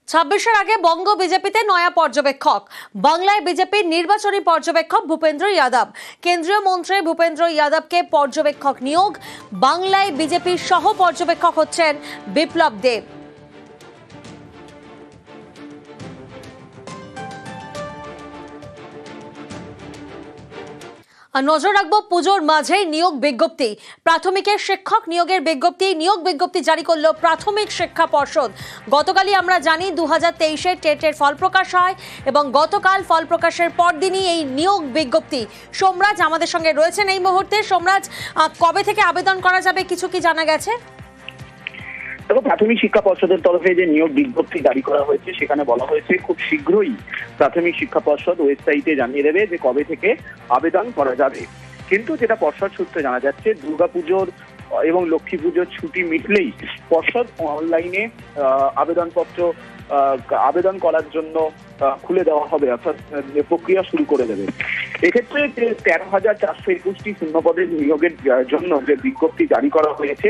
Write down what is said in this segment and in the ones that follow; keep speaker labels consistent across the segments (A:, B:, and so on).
A: ছাব্বিশের আগে বঙ্গ বিজেপিতে নয়া পর্যবেক্ষক। বাংলায় বিজেপির নির্বাচনী পর্যবেক্ষক ভূপেন্দ্র যাদব। কেন্দ্রীয় মন্ত্রী ভূপেন্দ্র যাদবকে পর্যবেক্ষক নিয়োগ। বাংলায় বিজেপির সহ পর্যবেক্ষক হচ্ছেন বিপ্লব দেব। নজর রাখবো পুজোর মাঝেই নিয়োগ বিজ্ঞপ্তি। প্রাথমিকের শিক্ষক নিয়োগের নিয়োগ বিজ্ঞপ্তি জারি করলো প্রাথমিক শিক্ষা পর্ষদ। গতকালই আমরা জানি 2023-এর টেটের ফল প্রকাশ হয় এবং গতকাল ফল প্রকাশের পরদিনই এই নিয়োগ বিজ্ঞপ্তি। সোমরাজ আমাদের সঙ্গে রয়েছেন এই মুহূর্তে। সোমরাজ, কবে থেকে আবেদন করা যাবে, কিছু কি জানা গেছে?
B: দেখো, প্রাথমিক শিক্ষা পর্ষদের তরফে যে নিয়োগ বিজ্ঞপ্তি জারি করা হয়েছে সেখানে বলা হয়েছে খুব শীঘ্রই প্রাথমিক শিক্ষা পর্ষদ ওয়েবসাইটে জানিয়ে দেবে যে কবে থেকে আবেদন করা যাবে। কিন্তু যেটা পর্ষদ সূত্রে জানা যাচ্ছে, দুর্গাপুজোর এবং লক্ষ্মী পুজোর ছুটি মিটলেই পর্ষদ অনলাইনে আবেদন করার জন্য খুলে দেওয়া হবে, অর্থাৎ প্রক্রিয়া শুরু করে দেবে। এক্ষেত্রে যে 13,421টি শূন্যপদের নিয়োগের জন্য যে বিজ্ঞপ্তি জারি করা হয়েছে,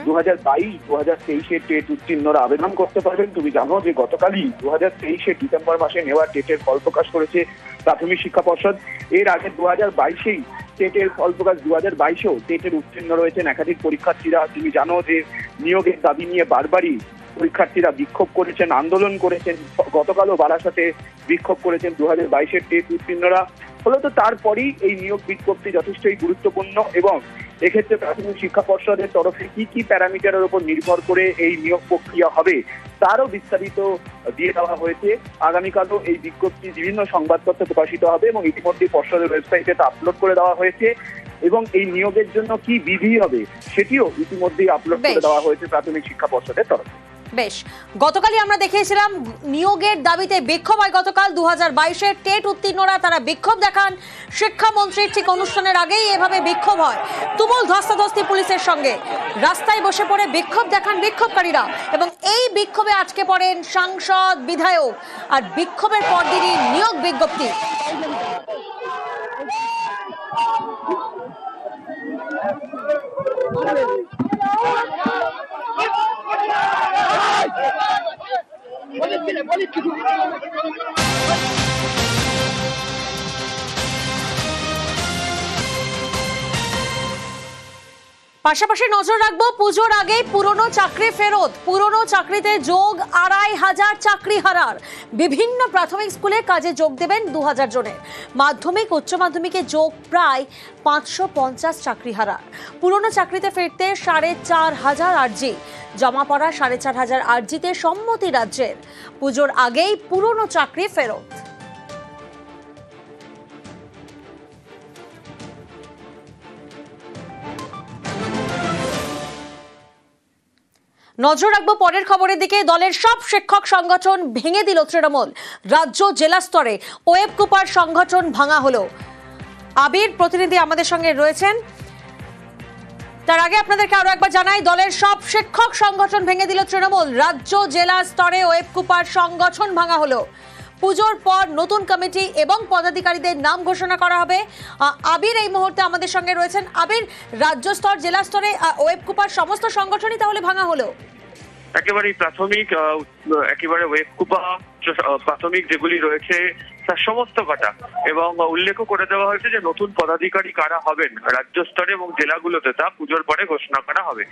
B: 2022-2023-এর টেট উত্তীর্ণরা আবেদন করতে পারবেন। তুমি জানো যে গতকালই 2023-এর ডিসেম্বর মাসে নেওয়া টেটের ফল প্রকাশ করেছে প্রাথমিক শিক্ষা পর্ষদ। এর আগে 2022-এই টেটের ফল প্রকাশ, 2022-এও টেটের উত্তীর্ণ রয়েছেন একাধিক পরীক্ষার্থীরা। তুমি জানো যে নিয়োগের দাবি নিয়ে বারবারই পরীক্ষার্থীরা বিক্ষোভ করেছেন, আন্দোলন করেছেন। গতকালও বারাসাতে বিক্ষোভ করেছেন 2022-এর টেট উত্তীর্ণরা। ফলত তারপরই এই নিয়োগ বিজ্ঞপ্তি যথেষ্টই গুরুত্বপূর্ণ এবং এক্ষেত্রে প্রাথমিক শিক্ষা পর্ষদের তরফে কি কি প্যারামিটারের উপর নির্ভর করে এই নিয়োগ প্রক্রিয়া হবে তারও বিস্তারিত দিয়ে দেওয়া হয়েছে। আগামীকালও এই বিজ্ঞপ্তি বিভিন্ন সংবাদপত্রে প্রকাশিত হবে এবং ইতিমধ্যে পর্ষদের ওয়েবসাইটে তা আপলোড করে দেওয়া হয়েছে এবং এই নিয়োগের জন্য কি বিধি হবে সেটিও ইতিমধ্যেই আপলোড করে দেওয়া হয়েছে প্রাথমিক শিক্ষা পর্ষদের তরফে।
A: বেশ, গতকালই আমরা দেখেছিলাম নিয়োগের দাবিতে বিক্ষোভ হয়। গতকাল 2022-এর টেট উত্তীর্ণরা তারা বিক্ষোভ দেখান। শিক্ষামন্ত্রীর ঠিক অনুষ্ঠানের আগেই এভাবে বিক্ষোভ হয়, তুমুল ধস্তাধস্তি পুলিশের সঙ্গে। রাস্তায় বসে পড়ে বিক্ষোভ দেখান বিক্ষোভকারীরা এবং এই বিক্ষোভে আটকে পড়েন সাংসদ, বিধায়ক। আর বিক্ষোভের পরদিনই নিয়োগ বিজ্ঞপ্তি। পাশাপাশি নজর রাখবো পুজোর আগেই পুরনো চাকরি ফেরত। পুরনো চাকরিতে যোগ 2,500 চাকরি হারার। বিভিন্ন প্রাথমিক স্কুলে কাজে যোগ দেবেন 2,000 জনের। মাধ্যমিক উচ্চ মাধ্যমিকে যোগ প্রায় 550 চাকরি হারার। পুরনো চাকরিতে ফিরতে 4,500 আর্জি জমা পড়া। 4,500 আর্জিতে সম্মতি রাজ্যের। পুজোর আগেই পুরনো চাকরি ফেরত। নজর রাখবো পরের খবরের দিকে। দলের সব শিক্ষক সংগঠন ভেঙে দিল তৃণমূল। রাজ্য জেলা স্তরে ওয়েব কুপার সংগঠন ভাঙা হলো। আবির প্রতিনিধি আমাদের সঙ্গে রয়েছেন। তার আগে আপনাদেরকে আরো একবার জানাই, দলের সব শিক্ষক সংগঠন ভেঙে দিল তৃণমূল। রাজ্য জেলা স্তরে ওয়েব কুপার সংগঠন ভাঙা হলো। পুজোর পর নতুন কমিটি এবং পদাধিকারীদের নাম ঘোষণা করা হবে। আবির এই মুহূর্তে আমাদের সঙ্গে রয়েছেন। আবির, রাজ্য স্তর জেলা স্তরে ওয়েব কুপার সমস্ত সংগঠনই তাহলে ভাঙা হলো?
C: একেবারে প্রাথমিক একেবারে ওয়েব কুপা প্রাথমিক যেগুলি রয়েছে তার সমস্ত কটা এবং উল্লেখ করে দেওয়া হয়েছে যে নতুন পদাধিকারী কারা হবেন রাজ্য স্তরে এবং জেলাগুলোতে তা পুজোর পরে ঘোষণা করা হবে।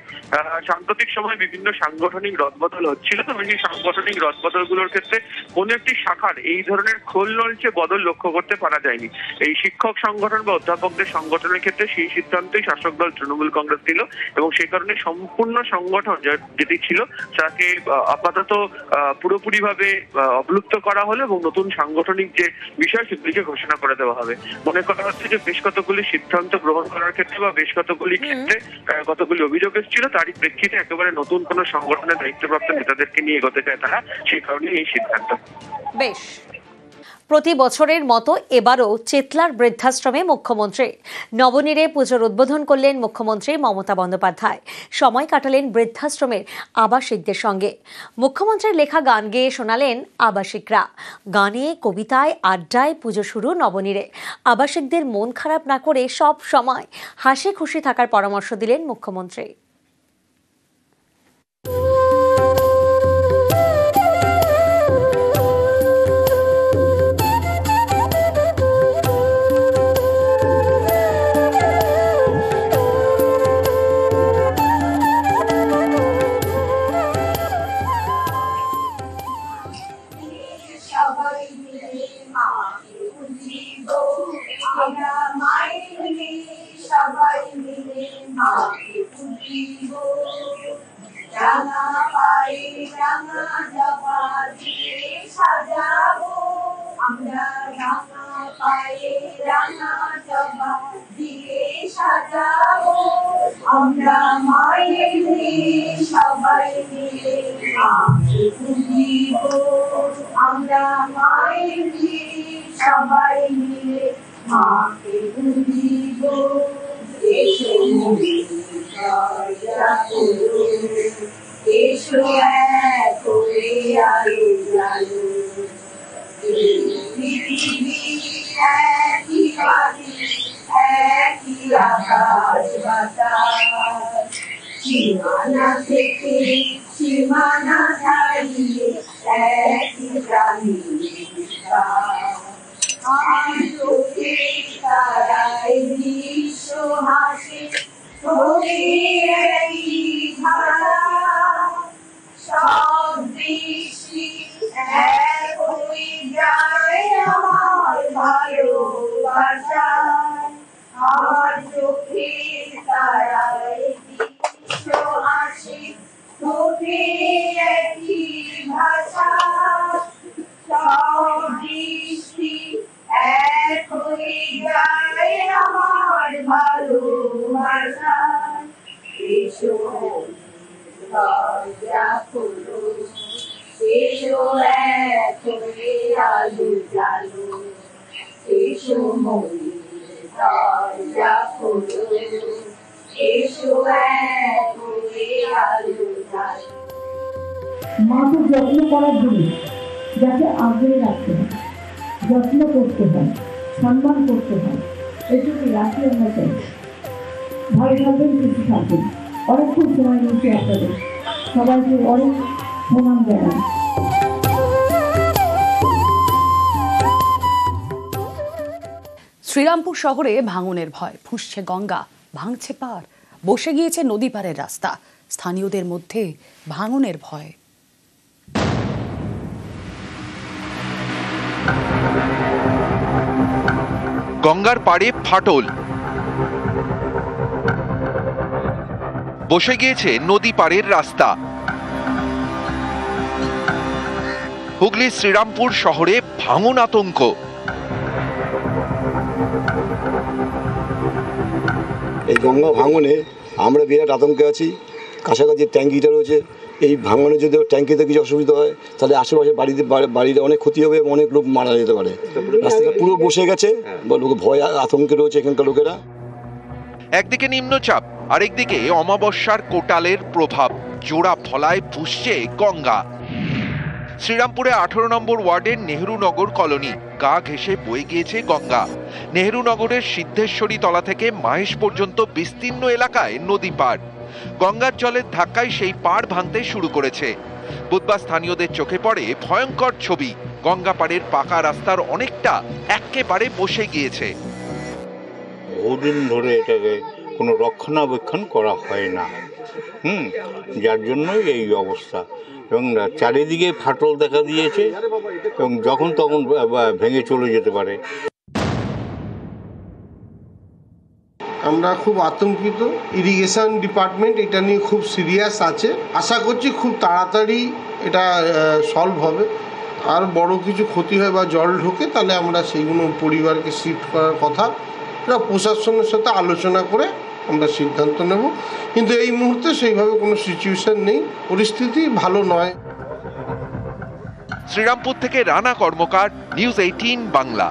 C: সাম্প্রতিক সময় বিভিন্ন সাংগঠনিক রদবদল হচ্ছিল, তো এই সাংগঠনিক রদবদলগুলোর ক্ষেত্রে কোন একটি শাখার এই ধরনের খোল নলচে বদল লক্ষ্য করতে পারা যায়নি। এই শিক্ষক সংগঠন বা অধ্যাপকদের সংগঠনের ক্ষেত্রে সেই সিদ্ধান্তই শাসক দল তৃণমূল কংগ্রেস দিল এবং সেই কারণে সম্পূর্ণ সংগঠন যেটি ছিল তাকে আপাতত পুরোপুরিভাবে অবলুপ্ত করা হলো এবং নতুন সাংগঠনিক যে বিষয় সেগুলিকে ঘোষণা করে দেওয়া হবে। মনে করা হচ্ছে যে বেশ কতগুলি সিদ্ধান্ত গ্রহণ করার ক্ষেত্রে বা বেশ কতগুলি ক্ষেত্রে কতগুলি অভিযোগ এসেছিল, তারই প্রেক্ষিতে একেবারে নতুন কোন সংগঠনের দায়িত্বপ্রাপ্ত নেতাদেরকে নিয়ে এগোতে চায় তারা, সেই কারণে এই সিদ্ধান্ত।
A: বেশ, প্রতি বছরের মতো এবারও চেতলার বৃদ্ধাশ্রমে মুখ্যমন্ত্রী। নবনীরে পুজোর উদ্বোধন করলেন মুখ্যমন্ত্রী মমতা বন্দ্যোপাধ্যায়। সময় কাটালেন বৃদ্ধাশ্রমের আবাসিকদের সঙ্গে। মুখ্যমন্ত্রীর লেখা গান গেয়ে শোনালেন আবাসিকরা। গানে, কবিতায়, আড্ডায় পুজো শুরু নবনীরে। আবাসিকদের মন খারাপ না করে সব সময় হাসি খুশি থাকার পরামর্শ দিলেন মুখ্যমন্ত্রী।
D: দিব রাঙা পায়ে রাঙা জবা দিয়ে সাজাবো আমরা রাঙা পায়ে রাঙা জবা দিয়ে সাজাবো আমরা মায়ের মেয়ে সবাই মিলে মাকে পুজিব আমরা মায়ের মেয়ে সবাই মিলে মাকে পুজিব এসো এসো এক করে আলো জ্বালো পৃথিবী একই পাখি একই আকাশ বাতাস সীমানা থেকে সীমানা ছাড়িয়ে একই প্রাণীর বিকাশ আর চোখে তারায় বিশ্ব হাসে তোদের একই ধারা সব দৃষ্টি এক হয়ে যায় আমার ভালোবাসা আমার চোখে তারায় বিশ্ব হাসে তোদের একই ভাষা সব দৃষ্টি এক হয়ে যায় আমার ভালোবাসা এসো দরজা খোলো এসো এক হয়ে আলো জ্বালো এসো মনের দরজা খোলো এসো এক হয়ে আলো জ্বালো
E: মাকে যত্ন করার জিনিস যাকে আগলে রাখতে হয়, যত্ন করতে হয়, সম্মান করতে হয়, এটুকু রাখি আমরা চাই। ভালো থাকবেন, সুস্থ থাকবেন। অনেকক্ষণ সময় নিয়েছি আপনাদের, সবাইকে অনেক প্রণাম জানাই।
F: শ্রীরামপুর শহরে ভাঙনের ভয়, ফুঁসছে গঙ্গা, ভাঙছে পার, বসে গিয়েছে নদী পারের রাস্তা। স্থানীয়দের মধ্যে ভাঙনের ভয়।
G: গঙ্গার পাড়ে ফাটল, বসে গিয়েছে নদী পাড়ের রাস্তা। হুগলির শ্রীরামপুর শহরে ভাঙন আতঙ্ক।
H: এই গঙ্গা ভাঙনে আমরা বিরাট আতঙ্কে আছি। কাছাকাছি ট্যাঙ্কিটা রয়েছে, এই ভাঙনে যদি ট্যাঙ্কিতে কিছু অসুবিধা হয় তাহলে আশেপাশে বাড়িতে অনেক ক্ষতি হবে, অনেক লোক মারা যেতে পারে। রাস্তাটা পুরো বসে গেছে, লোক ভয় আতঙ্কে রয়েছে এখানকার লোকেরা।
G: একদিকে নিম্নচাপ, আরেকদিকে অমাবস্যার কোটালের প্রভাব, জোড়া ফলায় ফুঁসছে গঙ্গা। শ্রীরামপুরে 18 নম্বর ওয়ার্ডের নেহরুনগর কলোনি, গা ঘেঁষে বয়ে গিয়েছে গঙ্গা। নেহরুনগরের সিদ্ধেশ্বরী তলা থেকে মাহেশ পর্যন্ত বিস্তীর্ণ এলাকায় নদী পার। গঙ্গার জলের ধাক্কায় সেই পাড় ভাঙতে শুরু করেছে। বুধবার স্থানীয়দের চোখে পড়ে ভয়ঙ্কর ছবি। গঙ্গা পাড়ের পাকা রাস্তার অনেকটা একেবারে বসে গিয়েছে।
I: বহুদিন ধরে এটাকে কোনো রক্ষণাবেক্ষণ করা হয় না, যার জন্যই এই অবস্থা। এবং চারিদিকে ফাটল দেখা দিয়েছে এবং যখন তখন ভেঙে চলে যেতে পারে।
J: আমরা খুব আতঙ্কিত। ইরিগেশন ডিপার্টমেন্ট এটা নিয়ে খুব সিরিয়াস আছে। আশা করছি খুব তাড়াতাড়ি এটা সলভ হবে। আর বড় কিছু ক্ষতি হয় বা জল ঢোকে তাহলে আমরা সেইগুলো পরিবারকে শিফট করার কথা এটা প্রশাসনের সাথে আলোচনা করে আমরা সিদ্ধান্ত নেব। কিন্তু এই মুহূর্তে সেইভাবে কোনো সিচুয়েশন নেই, পরিস্থিতি ভালো নয়।
G: শ্রীরামপুর থেকে রানা কর্মকার, নিউজ 18 বাংলা।